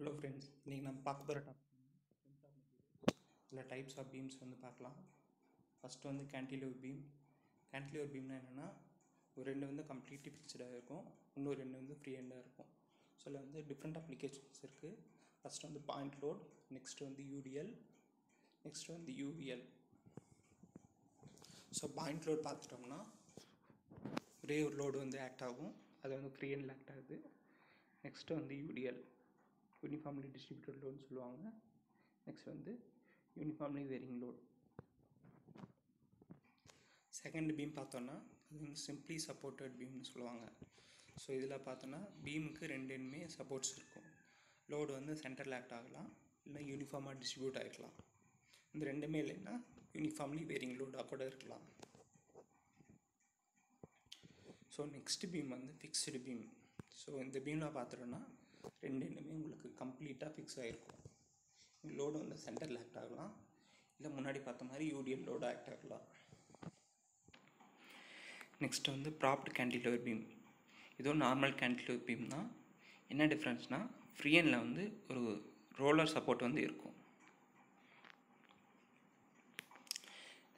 Hello friends, இன்றைக்கி நம்ம பார்க்க போகிற டாபிக் இல்லை டைப்ஸ் ஆஃப் பீம்ஸ் வந்து பார்க்கலாம். ஃபஸ்ட்டு வந்து கேன்டிலீவர் பீம். கேன்டிலீவர் பீம்னா என்னென்னா, ஒரு ரெண்டு வந்து கம்ப்ளீட்லி ஃபிக்ஸ்டாக இருக்கும், இன்னொரு ரெண்டு வந்து ஃப்ரீ ஹேண்டாக இருக்கும். ஸோ இதில் வந்து டிஃப்ரெண்ட் அப்ளிகேஷன்ஸ் இருக்குது. ஃபஸ்ட்டு வந்து பாயிண்ட் லோட், நெக்ஸ்ட்டு வந்து யூடிஎல், நெக்ஸ்ட்டு வந்து யூவிஎல். ஸோ பாயிண்ட் லோட் பார்த்துட்டோம்னா ஒரே ஒரு லோடு வந்து ஆக்ட் ஆகும், அது வந்து ஃப்ரீ ஹேண்டில் ஆக்ட் ஆகுது. நெக்ஸ்ட்டு வந்து யூடிஎல், யூனிஃபார்ம்லி டிஸ்ட்ரிபியூட்டட் லோடுன்னு சொல்லுவாங்க. நெக்ஸ்ட் வந்து uniformly varying load. Second beam பார்த்தோன்னா அது வந்து சிம்பிளி சப்போர்ட்டட் பீம்னு சொல்லுவாங்க. ஸோ இதில் பார்த்தோன்னா பீமுக்கு ரெண்டுமே சப்போர்ட்ஸ் இருக்கும். லோடு வந்து சென்டரில் ஆக்ட் ஆகலாம், இல்லை யூனிஃபார்மாக டிஸ்ட்ரிபியூட் ஆகிருக்கலாம். இந்த ரெண்டுமே இல்லைன்னா யூனிஃபார்ம்லி வேரிங் லோடாக கூட இருக்கலாம். ஸோ நெக்ஸ்ட் பீம் வந்து ஃபிக்ஸ்டு பீம். ஸோ இந்த பீமில் பார்த்துட்டோன்னா ரெண்டுமே உங்களுக்கு கம்ப்ளீட்டாக ஃபிக்ஸ் ஆகிருக்கும். லோடு வந்து சென்டரில் ஆக்ட் ஆகலாம், இல்லை முன்னாடி பார்த்த மாதிரி யூடிஎல் லோடு ஆக்ட் ஆகலாம். நெக்ஸ்ட் வந்து ப்ராப்ட் கேன்டிலீவர் பீம். இதுவும் நார்மல் கேன்டிலீவர் பீம் தான். என்ன டிஃப்ரென்ஸ்னால், ஃப்ரீ ஹேண்டில் வந்து ஒரு ரோலர் சப்போர்ட் வந்து இருக்கும்.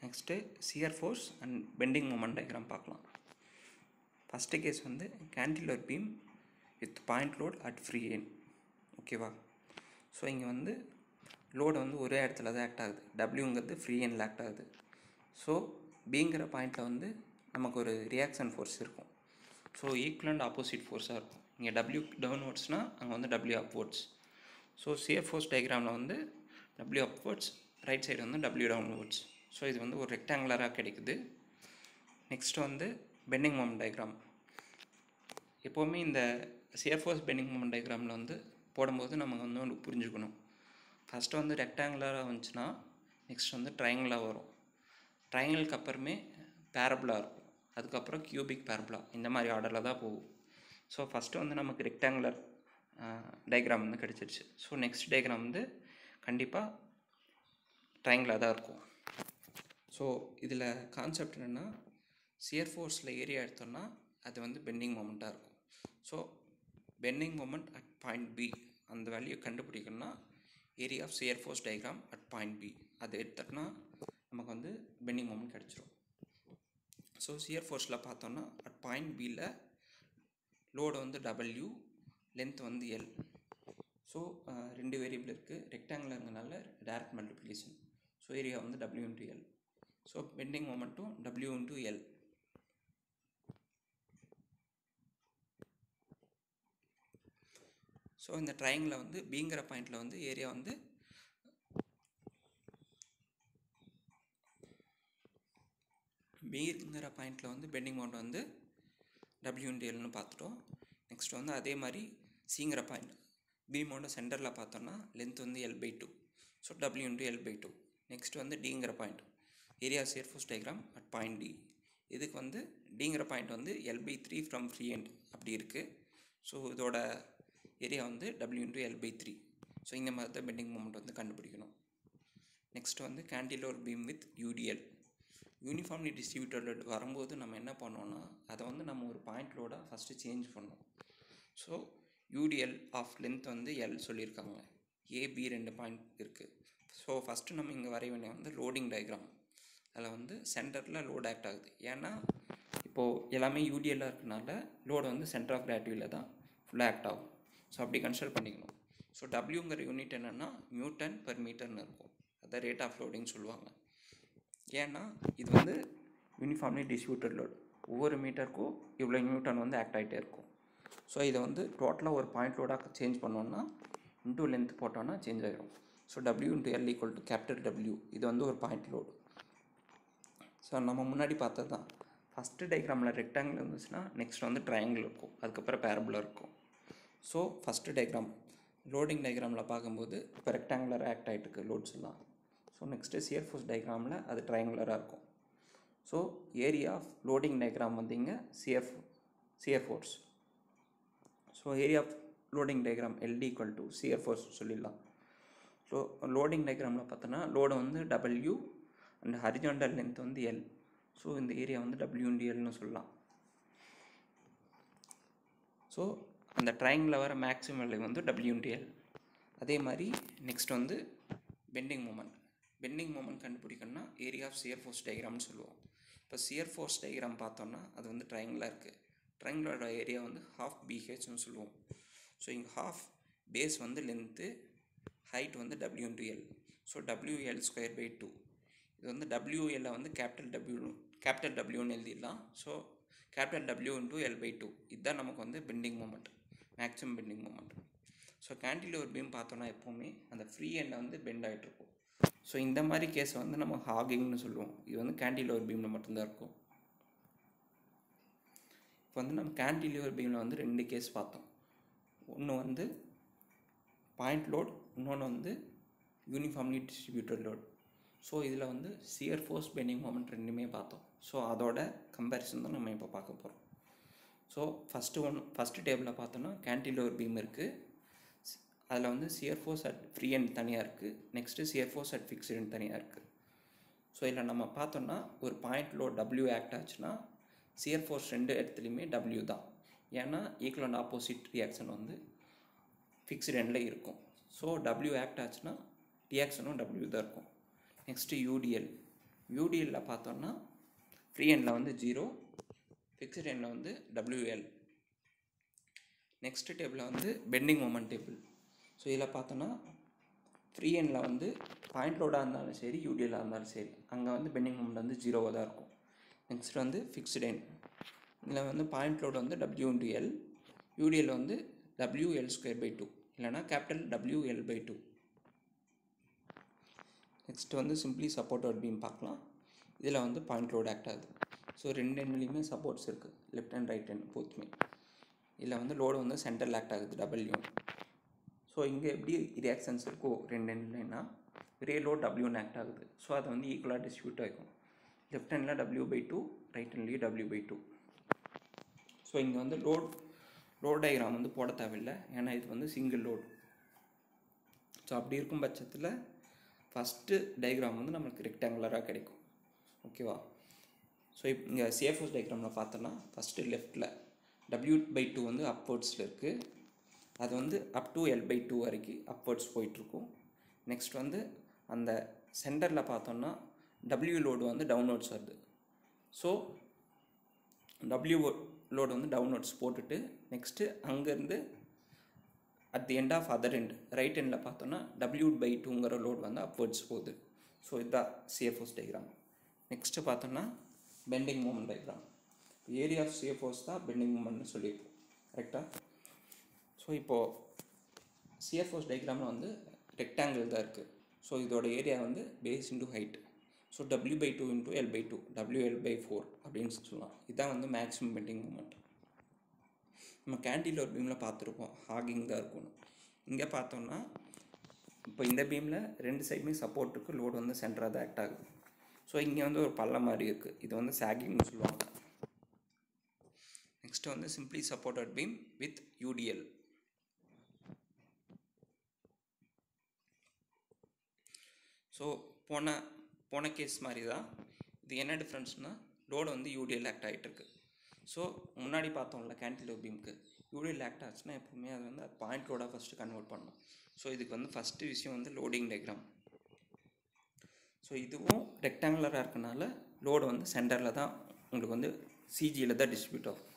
Next shear force and bending moment diagram பார்க்கலாம். ஃபஸ்ட்டு கேஸ் வந்து cantilever beam with point load at free hand. ஓகேவா? ஸோ இங்கே வந்து லோடு வந்து ஒரே இடத்துல தான் ஆக்ட் ஆகுது, டபிள்யூங்கிறது ஃப்ரீ ஹேண்டில் ஆக்ட் ஆகுது. ஸோ பிங்கிற பாயிண்டில் வந்து நமக்கு ஒரு ரியாக்ஷன் ஃபோர்ஸ் இருக்கும். ஸோ ஈக்குவல் அண்ட் ஆப்போசிட் ஃபோர்ஸாக இருக்கும். இங்கே டபிள்யூ டவுன்வர்ட்ஸ்னால் அங்கே வந்து W upwards. So shear force டயக்ராமில் வந்து டபிள்யூ அப்வர்ட்ஸ், ரைட் சைடு வந்து டபிள்யூ டவுன்வர்ட்ஸ். ஸோ இது வந்து ஒரு ரெக்டாங்குலராக கிடைக்குது. நெக்ஸ்ட் வந்து பெண்டிங் மொமெண்ட் டயக்ராம். எப்போவுமே இந்த சியர் ஃபோர்ஸ் பெண்டிங் மொமெண்ட் டயக்ராமில் வந்து போடும்போது நம்ம வந்து ஒன்று புரிஞ்சுக்கணும். ஃபஸ்ட்டு வந்து ரெக்டாங்குலராக வந்துச்சுன்னா நெக்ஸ்ட் வந்து ட்ரையாங்கிளாக வரும். ட்ரையாங்கிளுக்கு அப்புறமே பேரபுளாக இருக்கும், அதுக்கப்புறம் கியூபிக் பேரபுலா, இந்த மாதிரி ஆர்டரில் தான் போகும். ஸோ ஃபஸ்ட்டு வந்து நமக்கு ரெக்டாங்குலர் டயக்ராம் வந்து கிடச்சிருச்சு. ஸோ நெக்ஸ்ட் டயக்ராம் வந்து கண்டிப்பாக ட்ரையாங்கிளாக தான் இருக்கும். ஸோ இதில் கான்செப்ட் என்னென்னா, சியர் ஃபோர்ஸில் ஏரியா எடுத்தோம்னா அது வந்து பெண்டிங் மொமெண்ட்டாக இருக்கும். So bending moment at point B அந்த வேல்யூ கண்டுபிடிக்கணும்னா area of shear force diagram at point B அதை எடுத்தோம்னா நமக்கு வந்து பெண்டிங் மொமெண்ட் கிடச்சிரும். ஸோ சியர் ஃபோர்ஸில் பார்த்தோன்னா அட் பாயிண்ட் பியில் லோடு வந்து டபிள்யூ, லென்த் வந்து எல். ஸோ ரெண்டு வேரியபிள் இருக்குது, ரெக்டாங்குலருங்கனால டைரக்ட் மல்டிப்ளிகேஷன். ஸோ ஏரியா வந்து W into L. So bending மொமெண்ட்டும் டபிள்யூ இன்ட்டு எல். ஸோ இந்த ட்ரையாங்கிளில் வந்து பிங்கிற பாயிண்டில் வந்து ஏரியா வந்து பிங்கிற பாயிண்டில் வந்து பெண்டிங் மொமெண்ட் வந்து டபிள்யூ இன்ட்டு எல்னு பார்த்துட்டோம். நெக்ஸ்ட் வந்து அதே மாதிரி சிங்கிற பாயிண்ட் பீமோட சென்டரில் பார்த்தோன்னா லென்த் வந்து L/2. So W into L/2. Next வந்து டிங்கிற point area shear force diagram at point D. இதுக்கு வந்து டிங்கிற பாயிண்ட் வந்து L/3 ஃப்ரம் ஃப்ரீ ஹேண்ட் அப்படி இருக்குது. ஸோ இதோட ஏரியா வந்து டபிள்யூ இன்ட்டு L/3. ஸோ இந்த மாதிரி தான் பெண்டிங் மொமெண்ட் வந்து கண்டுபிடிக்கணும். நெக்ஸ்ட் வந்து cantilever beam with UDL. Uniformly distributed load வரும்போது நம்ம என்ன பண்ணோன்னா அதை வந்து நம்ம ஒரு பாயிண்ட் லோடாக ஃபஸ்ட்டு சேஞ்ச் பண்ணோம். ஸோ யூடிஎல் ஆஃப் லென்த் வந்து எல் சொல்லியிருக்காங்க, ஏபி ரெண்டு பாயிண்ட் இருக்குது. ஸோ ஃபஸ்ட்டு நம்ம இங்கே வரைய வேண்டிய வந்து லோடிங் டயக்ராம். அதில் வந்து சென்டரில் லோடு ஆக்ட் ஆகுது. ஏன்னா இப்போது எல்லாமே யூடிஎல்லாக இருக்கனால லோடு வந்து சென்டர் ஆஃப் கிராவிட்டியில் தான் ஃபுல்லாக ஆக்ட் ஆகும். ஸோ அப்படி கன்சிடர் பண்ணிக்கணும். ஸோ டபிள்யூங்கிற யூனிட் என்னென்னா நியூட்டன் பெர் மீட்டர்னு இருக்கும், அதான் ரேட் ஆஃப் லோடிங் சொல்லுவாங்க. ஏன்னா இது வந்து யூனிஃபார்ம்லி டிஸ்ட்ரிபியூட்டட் லோடு, ஒவ்வொரு மீட்டருக்கும் இவ்வளோ நியூட்டன் வந்து ஆக்ட் ஆகிட்டே இருக்கும். ஸோ இதை வந்து டோட்டலாக ஒரு பாயிண்ட் லோடாக சேஞ்ச் பண்ணோன்னா இன்டூ லென்த் போட்டோன்னா சேஞ்ச் ஆகிடும். So W into L equal to capital W. இது வந்து ஒரு பாயிண்ட் லோடு. ஸோ நம்ம முன்னாடி பார்த்தது தான், ஃபஸ்ட்டு டயக்ராமில் ரெக்டாங்கிள் இருந்துச்சுன்னா நெக்ஸ்ட் வந்து ட்ரையாங்கிள் இருக்கும், அதுக்கப்புறம் பேரபுலா இருக்கும். ஸோ ஃபஸ்ட்டு டயக்ராம் லோடிங் டயக்ராமில் பார்க்கும்போது இப்போ ரெக்டாங்குலராக ஆக்ட் ஆகிட்டு இருக்குது லோட்ஸ் எல்லாம். ஸோ நெக்ஸ்ட்டு சியர் ஃபோர்ஸ் டயக்ராமில் அது ட்ரையாங்குலராக இருக்கும். So area of loading diagram வந்து இங்கே shear force. So area of loading diagram LD equal to shear force சொல்லிடலாம். ஸோ லோடிங் டயக்ராமில் பார்த்தோன்னா லோடு வந்து டபிள்யூ அண்ட் ஹரிஜாண்டல் லென்த் வந்து எல். ஸோ இந்த ஏரியா வந்து டபிள்யூ இன்டு எல்னு சொல்லலாம். ஸோ அந்த ட்ரையாங்கிளில் வர மேக்ஸிமம் வேல்யூ வந்து டபிள்யூ இன்டு எல். அதே மாதிரி நெக்ஸ்ட் வந்து பெண்டிங் மூமெண்ட் கண்டுபிடிக்கணும்னா ஏரியா ஆஃப் சியர் ஃபோர்ஸ் டயக்ராம்னு சொல்லுவோம். இப்போ சியர் ஃபோர்ஸ் டயக்ராம் பார்த்தோம்னா அது வந்து ட்ரையாங்கிளாக இருக்குது. ட்ரையாங்கிளோட ஏரியா வந்து ½ BHன்னு சொல்லுவோம். ஸோ இங்கே ½ பேஸ் வந்து லென்த்து, ஹைட் வந்து W×L. So WL²/2. இது வந்து WL வந்து கேபிட்டல் Wன்னு எழுதிடலாம். ஸோ கேபிட்டல் W×L/2 இதுதான் நமக்கு வந்து bending moment, maximum bending moment. So cantilever beam பார்த்தோன்னா எப்போவுமே அந்த ஃப்ரீ எண்டை வந்து பெண்ட் ஆகிட்ருக்கும். ஸோ இந்த மாதிரி கேஸை வந்து நம்ம ஹாகிங்னு சொல்லுவோம். இது வந்து கேன்டிலீவர் பீமில் மட்டும்தான் இருக்கும். இப்போ வந்து நம்ம கேன்டிலீவர் பீமில் வந்து 2 கேஸ் பார்த்தோம். ஒன்று வந்து பாயிண்ட் லோட், இன்னொன்று வந்து யூனிஃபார்ம்லி டிஸ்ட்ரிபியூட்டட் லோட். ஸோ இதில் வந்து சியர் ஃபோர்ஸ் பெண்டிங் மூமெண்ட் ரெண்டுமே பார்த்தோம். ஸோ அதோட கம்பேரிசன் தான் நம்ம இப்போ பார்க்க போகிறோம். ஸோ ஃபஸ்ட்டு டேபிளில் பார்த்தோன்னா கேன்டிலீவர் பீம் இருக்குது. அதில் வந்து shear force at free end தனியாக இருக்குது. Next shear force at fixed end தனியாக இருக்குது. ஸோ இதில் நம்ம பார்த்தோன்னா ஒரு பாயிண்ட் லோட் W ஆக்ட் ஆச்சுன்னா சியர் ஃபோர்ஸ் 2 இடத்துலையுமே W தான். ஏன்னா ஈக்குவல் அண்ட் ஆப்போசிட் ரியாக்ஷன் வந்து ஃபிக்ஸ்டு எண்டில் இருக்கும். ஸோ W ஆக்ட் ஆச்சுன்னா ரியாக்ஷனும் W தான் இருக்கும். நெக்ஸ்ட்டு யூடிஎல்லில் பார்த்தோன்னா ஃப்ரீ எண்டில் வந்து 0, ஃபிக்ஸ்டு எண்டில் வந்து WL. நெக்ஸ்ட்டு டேபிளில் வந்து பெண்டிங் மூமெண்ட் டேபிள். ஸோ இதில் பார்த்தோன்னா ஃப்ரீ எண்டில் வந்து பாயிண்ட் லோடாக இருந்தாலும் சரி, யூடிஎல்லாக இருந்தாலும் சரி, அங்கே வந்து பெண்டிங் மூமெண்ட் வந்து 0வாக தான் இருக்கும். நெக்ஸ்ட் வந்து ஃபிக்ஸ்டு எண்ட். இதில் வந்து பாயிண்ட் லோடு வந்து W×L, யூடிஎல் வந்து WL²/2 இல்லைனா கேபிட்டல் WL/2. நெக்ஸ்ட் வந்து சிம்பிளி சப்போர்ட்டட் பீம் பார்க்கலாம். இதில் வந்து பாயிண்ட் லோடு ஆக்ட் ஆகுது. ஸோ 2 எண்ட்லேயுமே சப்போர்ட்ஸ் இருக்குது, லெஃப்ட் அண்ட் ரைட் எண்ட் போத்துமே. இதில் வந்து லோடு வந்து சென்டரில் ஆக்ட் ஆகுது, W. ஸோ இங்கே எப்படி ரியாக்ஷன்ஸ் இருக்கோ 2 எண்ட்லன்னா ஒரே லோட் W ஆக்ட் ஆகுது. ஸோ அதை வந்து ஈக்குவலாக டிஸ்ட்ரிபியூட் ஆகிக்கும். லெஃப்ட் ஹேண்டில் W/2, ரைட் ஹேண்ட்லேயும் W/2. ஸோ இங்கே வந்து லோட் டயக்ராம் வந்து போட தேவையில்லை, ஏன்னா இது வந்து சிங்கிள் லோடு. ஸோ அப்படி இருக்கும் பட்சத்தில் ஃபஸ்ட்டு டயக்ராம் வந்து நமக்கு ரெக்டாங்குலராக கிடைக்கும். ஓகேவா? ஸோ இப்போ இங்கே சியர் ஃபோர்ஸ் டயக்ராமில் பார்த்தோன்னா ஃபஸ்ட்டு லெஃப்ட்டில் W/2 வந்து அப்வர்ட்ஸில் இருக்குது. அது வந்து அப் டு L/2 வரைக்கும் அப்வர்ட்ஸ் போயிட்டுருக்கும். நெக்ஸ்ட் வந்து அந்த சென்டரில் பார்த்தோன்னா W லோடு வந்து டவுன்வர்ட்ஸ் வருது. ஸோ W லோடு வந்து டவுன்வர்ட்ஸ் போட்டுட்டு நெக்ஸ்ட்டு அங்கேருந்து at the end of other end right எண்டில் பார்த்தோன்னா W/2ங்கிற லோடு வந்து அப்வர்ட்ஸ் போகுது. ஸோ இதுதான் சியர் ஃபோர்ஸ் டயக்ராம். நெக்ஸ்ட்டு பார்த்தோன்னா bending moment diagram. Area of shear force தான் பெண்டிங் மூமெண்ட்னு சொல்லியிருக்கோம், கரெக்டாக? ஸோ இப்போது சியர் ஃபோர்ஸ் டயக்ராமில் வந்து ரெக்டாங்கிள் தான் இருக்குது. ஸோ இதோட ஏரியா வந்து base into height. So W/2 × L/2, WL/4 அப்படின்னு சொல்லலாம். இதுதான் வந்து மேக்ஸிமம் பெண்டிங் மூமெண்ட். நம்ம கேன்டிலீவர் பீமில் பார்த்துருப்போம் ஹாகிங் தான் இருக்கும்னு. இங்கே பார்த்தோம்னா இப்போ இந்த பீமில் 2 சைடுமே சப்போர்ட் இருக்குது, லோடு வந்து சென்டராக தான் ஆக்ட் ஆகுது. ஸோ இங்கே வந்து ஒரு பள்ளம் மாதிரி இருக்குது, இது வந்து சாகிங்னு சொல்லுவாங்க. நெக்ஸ்ட்டு வந்து simply supported beam with UDL. So போன கேஸ் மாதிரி தான் இது. என்ன டிஃப்ரென்ஸ்னால் லோடு வந்து UDL ஆக்ட் ஆகிட்டு இருக்கு. ஸோ முன்னாடி பார்த்தோம்ல கேன்டிலீவர் பீமுக்கு UDL ஆக்ட் ஆச்சுன்னா எப்போவுமே அது வந்து பாயிண்ட் லோடாக ஃபஸ்ட்டு கன்வெர்ட் பண்ணணும். ஸோ இதுக்கு வந்து ஃபஸ்ட்டு விஷயம் வந்து லோடிங் டயக்ராம். ஸோ இதுவும் ரெக்டாங்குலராக இருக்கனால லோடு வந்து சென்டரில் தான் உங்களுக்கு வந்து CGயில் தான் டிஸ்ட்ரிபியூட் ஆகும்.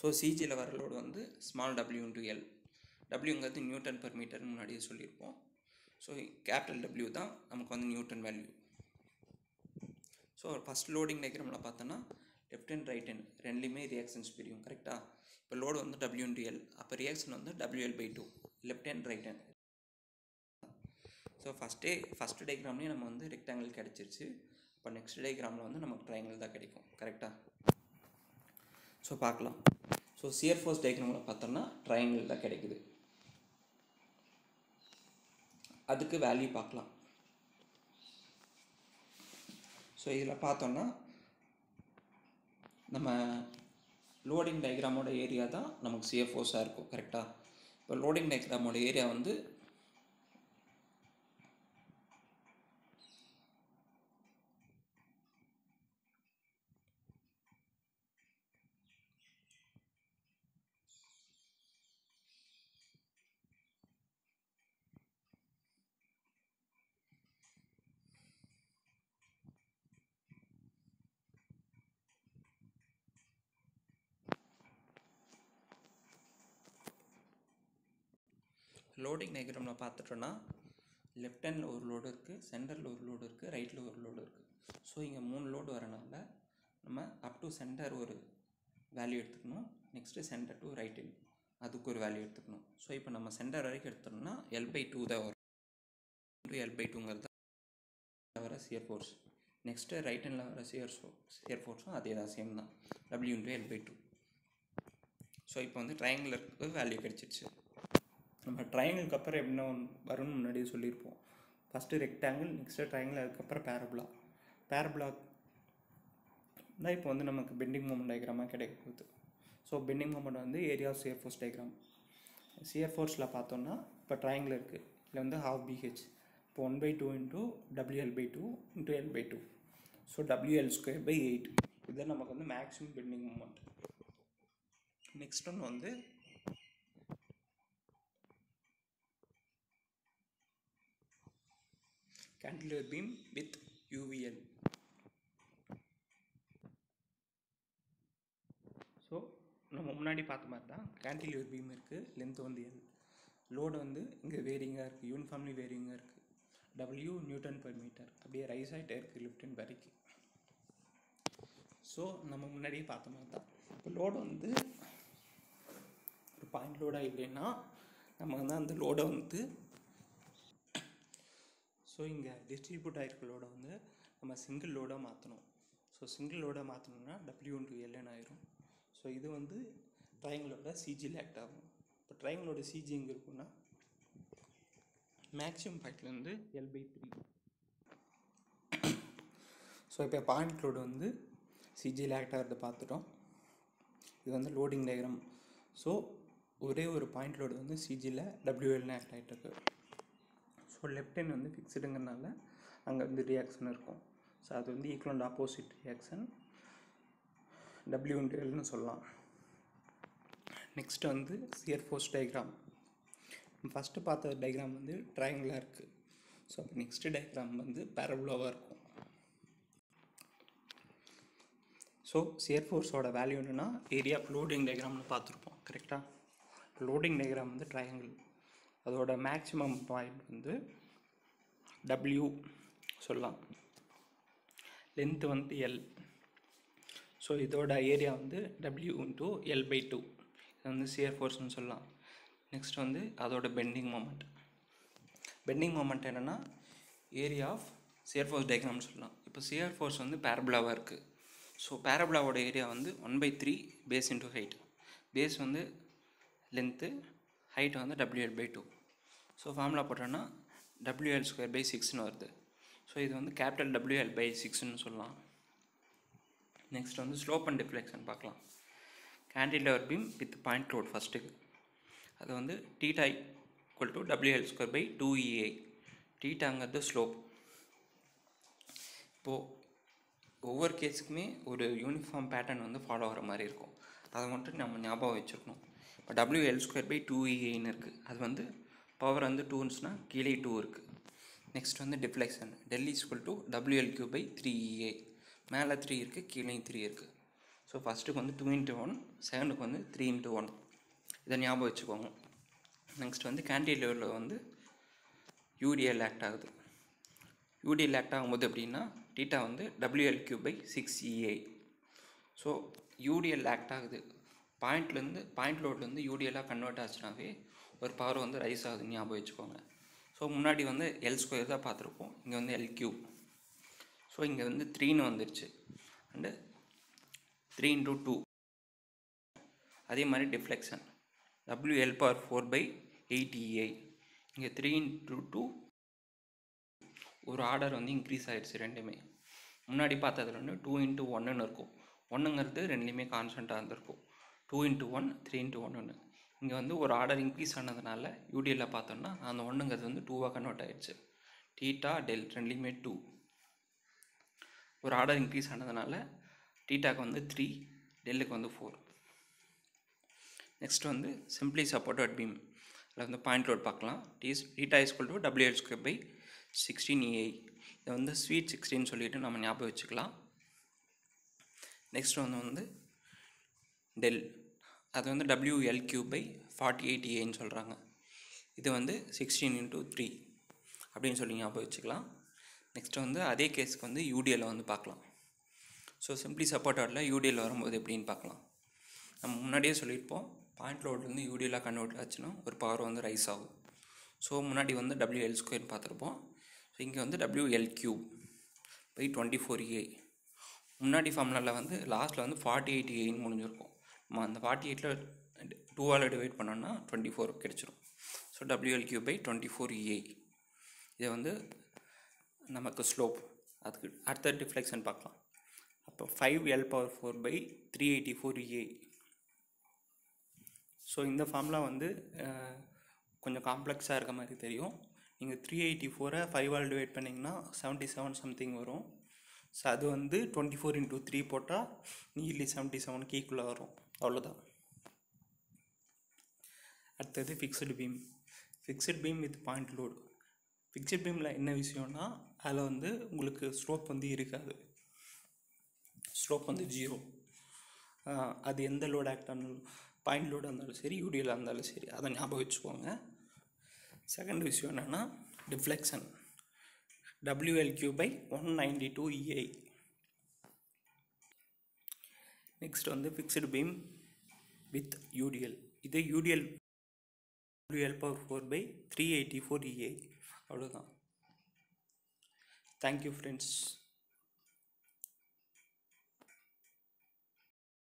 ஸோ CGயில் வர லோடு வந்து ஸ்மால் W×L. Wங்கிறது Nm/m முன்னாடியே சொல்லியிருப்போம். ஸோ கேபிட்டல் W தான் நமக்கு வந்து Newton value. So first loading டயக்ராமில் பார்த்தோன்னா லெஃப்ட் அண்ட் ரைட் ஹேண்ட் ரெண்டுலேயுமே ரியாக்ஷன்ஸ் பிரியும், கரெக்டாக? இப்போ லோடு வந்து W×L, அப்போ ரியாக்ஷன் வந்து WL/2, left hand right hand. So first டயக்ராம்லேயே நம்ம வந்து ரெக்டாங்கிள் கிடச்சிருச்சு. இப்போ நெக்ஸ்ட் டயக்ராமில் வந்து நமக்கு ட்ரையாங்கிள் தான் கிடைக்கும், கரெக்டாக? ஸோ பார்க்கலாம். ஸோ சியர் ஃபோர்ஸ் டயக்ராமில் பார்த்தோம்னா ட்ரையாங்கிள் தான் கிடைக்குது. அதுக்கு வேல்யூ பார்க்கலாம். ஸோ இதில் பார்த்தோன்னா நம்ம லோடிங் டயக்ராமோட ஏரியா தான் நமக்கு சியர் ஃபோர்ஸாக இருக்கும், கரெக்டாக? இப்போ லோடிங் டயக்ராமோட ஏரியா வந்து லோடிங் டயக்ராமில் பார்த்துட்டோன்னா லெஃப்ட் ஹேண்டில் ஒரு லோடு இருக்குது, சென்டரில் ஒரு லோடு இருக்குது, ரைட்டில் ஒரு லோடு இருக்குது. ஸோ இங்கே 3 லோடு வரனால நம்ம அப் டு சென்டர் ஒரு வேல்யூ எடுத்துக்கணும், next centre to right hand அதுக்கு ஒரு வேல்யூ எடுத்துக்கணும். ஸோ இப்போ நம்ம சென்டர் வரைக்கும் எடுத்தோம்னா L/2 தான் வரும். L/2ங்கிறது தான் வர shear force. Next right handle வர சியர் ஃபோர்ஸும் அதே தான், சேம் தான், W/L/2. ஸோ இப்போ வந்து ட்ரையாங்குலருக்கு வேல்யூ கிடச்சிருச்சு. நம்ம ட்ரையாங்கிளுக்கு அப்புறம் என்ன வரும்னு முன்னாடியே சொல்லியிருப்போம். ஃபஸ்ட்டு ரெக்டாங்கிள், நெக்ஸ்ட்டு ட்ரையாங்கிள், அதுக்கப்புறம் பேரபுலா தான் இப்போ வந்து நமக்கு பெண்டிங் மொமெண்ட் டயக்ராமாக கிடைக்க போகுது. ஸோ பெண்டிங் மொமெண்ட் வந்து area of shear force diagram. Shear ஃபோர்ஸில் பார்த்தோன்னா இப்போ ட்ரையாங்கிள் இருக்குது, இதில் வந்து ½ BH, இப்போ 1/2 into WL/2 into L/2. So WL²/8 இதுதான் நமக்கு வந்து மேக்ஸிமம் பெண்டிங் மொமெண்ட். நெக்ஸ்ட் ஒன்று வந்து cantilever beam with UVL. So நம்ம முன்னாடி பார்த்த மாதிரி தான் cantilever beam இருக்குது, லென்த் வந்து L, லோடு வந்து இங்கே வேரிங்காக இருக்குது, யூனிஃபார்ம்லி வேரிங்காக இருக்குது, W Nm/m, அப்படியே ரைஸ் ஆகிட்டே இருக்குது லெஃப்ட் ஹேண்ட் வரைக்கும். ஸோ நம்ம முன்னாடியே பார்த்த மாதிரி தான் இப்போ லோடு வந்து ஒரு பாயிண்ட் லோடாக இல்லைன்னா நம்ம வந்து அந்த லோடை வந்து ஸோ இங்கே டிஸ்ட்ரிபியூட் ஆகிருக்க லோடை வந்து நம்ம சிங்கிள் லோடாக மாற்றணும். ஸோ சிங்கிள் லோடாக மாற்றணும்னா W/Ln ஆயிரும். ஸோ இது வந்து ட்ரையாங்கிளோட சிஜியில் ஆக்ட் ஆகும். இப்போ ட்ரையாங்கிளோட சிஜி எங்கே இருக்குன்னா மேக்ஸிமம் பாயிண்ட்லேருந்து L/3. ஸோ இப்போ பாயிண்ட் லோடு வந்து சிஜியில் ஆக்ட் ஆகிறத பார்த்துட்டோம். இது வந்து லோடிங் டயக்ராம். ஸோ ஒரே ஒரு பாயிண்ட் லோடு வந்து சிஜியில் WL ஆக்ட் ஆகிட்டு இருக்கு. ஸோ லெஃப்ட் ஹேண்ட் வந்து ஃபிக்ஸ்டுங்கிறனால அங்கே வந்து ரியாக்ஷன் இருக்கும். ஸோ அது வந்து ஈக்குவல் அண்ட் ஆப்போசிட் ரியாக்ஷன் W/Lன்னு சொல்லலாம். நெக்ஸ்ட் வந்து சியர் ஃபோர்ஸ் டயக்ராம். ஃபஸ்ட்டு பார்த்த டயக்ராம் வந்து ட்ரையாங்குலாக இருக்குது. ஸோ அப்போ நெக்ஸ்ட்டு டயக்ராம் வந்து பேரபுலாவாக இருக்கும். ஸோ சியர் ஃபோர்ஸோட வேல்யூ என்னென்னா ஏரியா ஆஃப் லோடிங் டயக்ராம்னு பார்த்துருப்போம் கரெக்டாக. லோடிங் டயக்ராம் வந்து ட்ரையாங்கிள், அதோட மேக்ஸிமம் பாயிண்ட் வந்து W சொல்லலாம், லென்த்து வந்து L. ஸோ இதோட ஏரியா வந்து W/L/2, இது வந்து சியர் ஃபோர்ஸ்னு சொல்லலாம். நெக்ஸ்ட் வந்து அதோட பெண்டிங் மொமெண்ட் என்னென்னா ஏரியா ஆஃப் சியர் ஃபோர்ஸ் டயக்ராம்னு சொல்லலாம். இப்போ சியர் ஃபோர்ஸ் வந்து பேரபுலாவாக இருக்குது. ஸோ பேரபுலாவோட ஏரியா வந்து 1/3 பேஸ் இன்ட்டு ஹைட். பேஸ் வந்து லென்த்து, ஹைட் வந்து WL/2. ஸோ ஃபார்முலா போட்டோன்னா WL²/6ன்னு வருது. ஸோ இது வந்து கேபிட்டல் WL/6ன்னு சொல்லலாம். நெக்ஸ்ட் வந்து ஸ்லோப் அண்ட் டிஃப்ளெக்ஷன் பார்க்கலாம். Cantilever beam with point load ஃபஸ்ட்டுக்கு அது வந்து θ = WL²/2EI. θங்கிறது ஸ்லோப். இப்போது ஒவ்வொரு கேஸுக்குமே ஒரு யூனிஃபார்ம் பேட்டர்ன் வந்து ஃபாலோ ஆகிற மாதிரி இருக்கும். அதை மட்டும் நம்ம ஞாபகம் வச்சுருக்கணும். இப்போ WL²/2EIன்னு இருக்குது, அது வந்து பவர் வந்து 2ன்ஸ்னால் கீழே 2 இருக்குது. நெக்ஸ்ட் வந்து டிஃப்ளெக்ஷன் del = WL3/3EI. மேலே 3 இருக்குது, கீழே 3 இருக்குது. ஸோ ஃபஸ்ட்டுக்கு வந்து 2x1, செகண்டுக்கு வந்து 3x1. இதை ஞாபகம் வச்சுக்கோங்க. நெக்ஸ்ட் வந்து கேண்டிலிவரில் வந்து UDL ஆக்ட் ஆகுது. UDL ஆக்ட் ஆகும்போது எப்படின்னா θ வந்து WL3/6EI. ஸோ UDL ஆக்ட் ஆகுது, பாயிண்ட் லோட்லேருந்து UDLாக கன்வெர்ட் ஆச்சுனாவே ஒரு பவர் வந்து ரைஸ் ஆகுதுன்னு ஞாபகம் வச்சுக்கோங்க. ஸோ முன்னாடி வந்து L² தான் பார்த்துருப்போம், இங்கே வந்து L3. ஸோ இங்கே வந்து 3ன்னு வந்துருச்சு, அண்டு 3x2. அதே மாதிரி டிஃப்ளெக்ஷன் WL⁴/8EI. இங்கே 3x2 ஒரு ஆர்டர் வந்து இன்க்ரீஸ் ஆகிடுச்சு. ரெண்டுமே முன்னாடி பார்த்ததில் வந்து 2x1ன்னு இருக்கும். 1ங்கிறது ரெண்டுலேயுமே கான்ஸ்டண்ட்டாக இருந்திருக்கும். 2x1, 3x1. இங்கே வந்து ஒரு ஆர்டர் இன்க்ரீஸ் ஆனதுனால UDLல் பார்த்தோம்னா அந்த 1ங்கிறது வந்து 2வாக கன்வெர்ட் ஆகிடுச்சு. θ, del ரெண்டுலேயுமே 2. ஒரு ஆர்டர் இன்க்ரீஸ் ஆனதுனால θக்கு வந்து 3, டெல்லுக்கு வந்து 4. நெக்ஸ்ட் வந்து சிம்பிளி சப்போர்ட்டட் பீம், அதில் வந்து பாயிண்ட் லோட் பார்க்கலாம். θ = WL²/16EI. இதை வந்து ஸ்வீட் 16 சொல்லிட்டு நம்ம ஞாபகம் வச்சுக்கலாம். நெக்ஸ்ட் வந்து டெல், அது வந்து WL3/48EIன்னு சொல்கிறாங்க. இது வந்து 16 × 3 அப்படின்னு சொல்லி ஞாபகம் வச்சுக்கலாம். நெக்ஸ்ட்டு வந்து அதே கேஸுக்கு வந்து யூடிஎல்லை வந்து பார்க்கலாம். ஸோ சிம்பிளி சப்போர்ட்டடில் யூடிஎல் வரும்போது எப்படின்னு பார்க்கலாம். நம்ம முன்னாடியே சொல்லியிருப்போம், பாயிண்ட் லோட் வந்து யூடிஎல்லாக கன்வெர்ட் ஆச்சுன்னா ஒரு பவர் வந்து ரைஸ் ஆகும். ஸோ முன்னாடி வந்து WL² பார்த்துருப்போம். ஸோ இங்கே வந்து WL3/24A. முன்னாடி ஃபார்முலாவில் வந்து லாஸ்ட்டில் வந்து 48Aன்னு முடிஞ்சிருக்கும். நம்ம அந்த 48ல் 2ஆல் டிவைட் பண்ணோன்னா 24 கிடச்சிரும். So WL3/24A. இதை வந்து நமக்கு ஸ்லோப். அதுக்கு அடுத்த டிஃப்ளெக்ஷன் பார்க்கலாம். அப்போ 5L⁴/384A. ஸோ இந்த ஃபார்முலா வந்து கொஞ்சம் காம்ப்ளெக்ஸாக இருக்க மாதிரி தெரியும். நீங்கள் 384 5ஆல் டிவைட் பண்ணிங்கன்னா 77 சம்திங் வரும். ஸோ அது வந்து 24 × 3 போட்டால் நியர்லி 77 கீக்குள்ளே வரும். அவ்வளோதான். அடுத்தது fixed beam. Fixed beam with point load. Fixed பீமில் என்ன விஷயம்னா அதில் வந்து உங்களுக்கு ஸ்லோப் வந்து இருக்காது. ஸ்லோப் வந்து 0. அது எந்த லோடு ஆக்ட் ஆனாலும், பாயிண்ட் லோடாக இருந்தாலும் சரி, யூடிஎல்லாக இருந்தாலும் சரி, அதை ஞாபகம் வச்சுக்கோங்க. செகண்ட் விஷயம் என்னென்னா டிஃப்ளெக்ஷன். WL3/192A. நெக்ஸ்ட் வந்து ஃபிக்ஸ்டு பீம் வித் யூடிஎல். இது WL⁴/384A. அவ்வளோதான். Thank you friends.